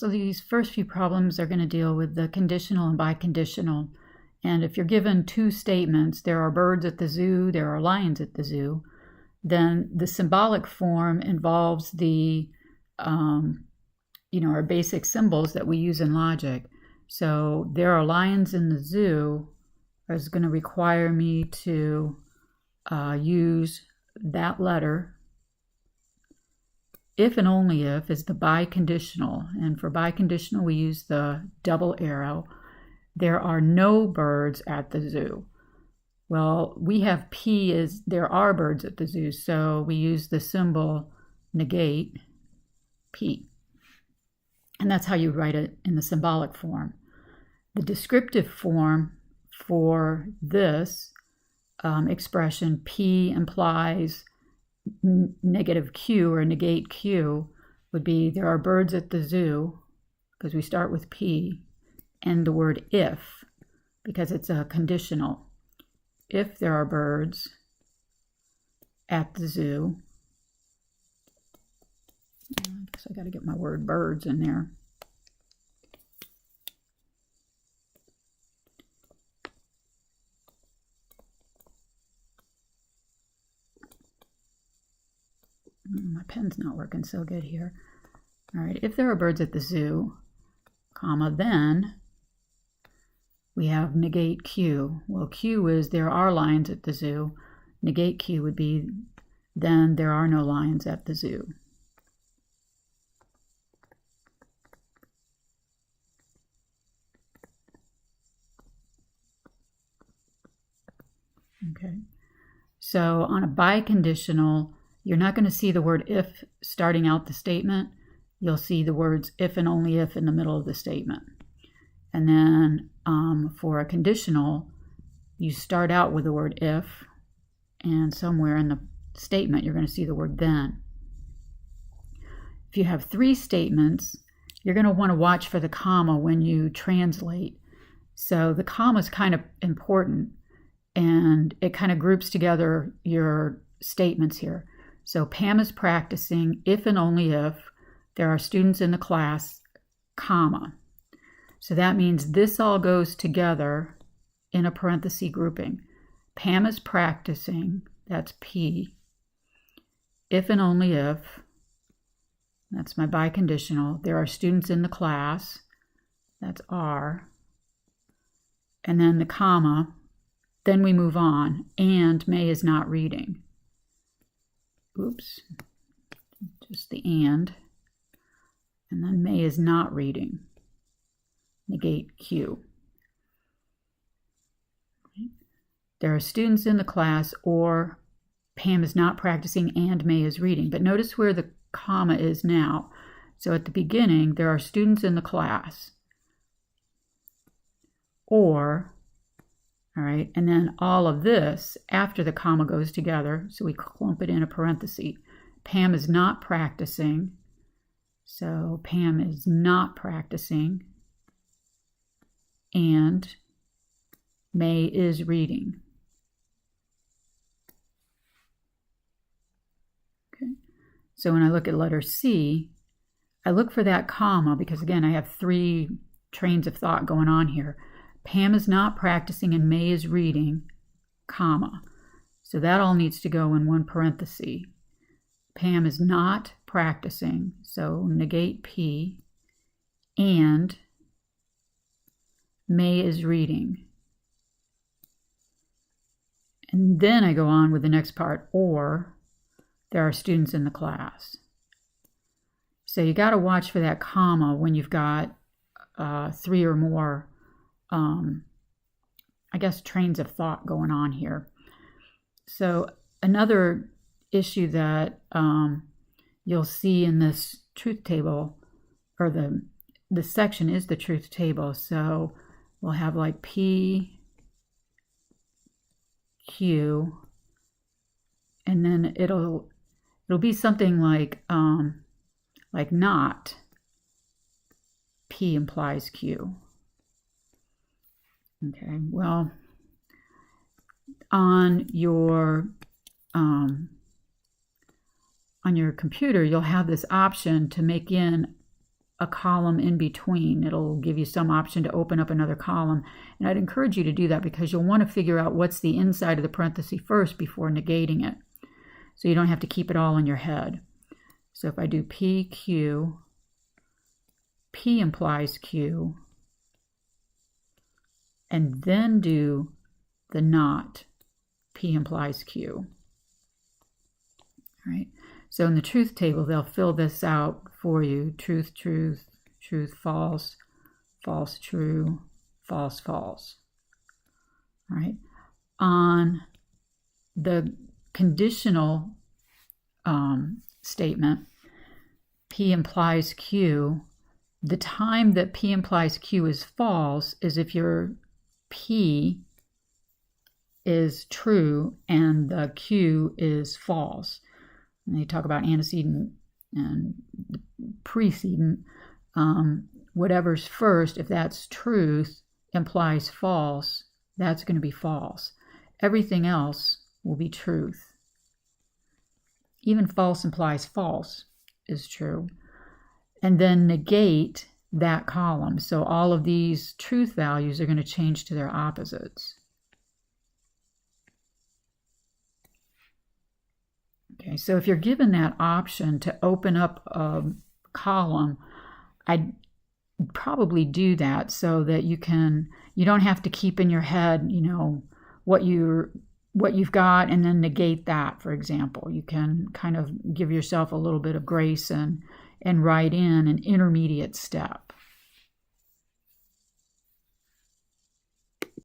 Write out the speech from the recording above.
So these first few problems are going to deal with the conditional and biconditional. And if you're given two statements, there are birds at the zoo, there are lions at the zoo, then the symbolic form involves the, our basic symbols that we use in logic. So there are lions in the zoo is going to require me to use that letter. If and only if is the biconditional, and for biconditional we use the double arrow. There are no birds at the zoo. Well, we have P as there are birds at the zoo, so we use the symbol negate P. And that's how you write it in the symbolic form. The descriptive form for this expression, P implies negative Q or negate Q, would be there are birds at the zoo, because we start with P, and the word if, because it's a conditional. If there are birds at the zoo, I guess I got to get my word birds in there. My pen's not working so good here. All right, if there are birds at the zoo, comma, then we have negate Q. Well, Q is there are lions at the zoo. Negate Q would be then there are no lions at the zoo. Okay, so on a biconditional, you're not going to see the word if starting out the statement. You'll see the words if and only if in the middle of the statement. And then for a conditional, you start out with the word if, and somewhere in the statement you're going to see the word then. If you have three statements, you're going to want to watch for the comma when you translate. So the comma is kind of important, and it kind of groups together your statements here. So Pam is practicing if and only if there are students in the class, comma. So that means this all goes together in a parenthesis grouping. Pam is practicing, that's P. If and only if, that's my biconditional. There are students in the class, that's R. And then the comma, then we move on, and May is not reading. Oops, just the and then May is not reading. Negate Q. There are students in the class, or Pam is not practicing and May is reading. But notice where the comma is now. So at the beginning, there are students in the class. Or, all right, and then all of this after the comma goes together, so we clump it in a parenthesis. Pam is not practicing. So Pam is not practicing. And May is reading. Okay. So when I look at letter C, I look for that comma because, again, I have three trains of thought going on here. Pam is not practicing and May is reading, comma. So that all needs to go in one parenthesis. Pam is not practicing, so negate P, and May is reading. And then I go on with the next part, or there are students in the class. So you got to watch for that comma when you've got three or more, trains of thought going on here. So another issue that you'll see in this truth table, or the section is the truth table. So we'll have like P, Q, and then it'll be something like not. P implies Q. Okay, well, on your computer, you'll have this option to make in a column in between. It'll give you some option to open up another column. And I'd encourage you to do that because you'll want to figure out what's the inside of the parenthesis first before negating it. So you don't have to keep it all in your head. So if I do PQ, P implies Q, and then do the not, P implies Q. All right. So in the truth table, they'll fill this out for you. Truth, truth, truth, false, false, true, false, false. All right. On the conditional statement, P implies Q, the time that P implies Q is false is if your P is true and the Q is false. And they talk about antecedent and precedent. Whatever's first, if that's truth, implies false, that's going to be false. Everything else will be truth. Even false implies false is true. And then negate that column. So all of these truth values are going to change to their opposites. Okay, so if you're given that option to open up a column, I'd probably do that so that you don't have to keep in your head, what you've got and then negate that, for example. You can kind of give yourself a little bit of grace and write in an intermediate step.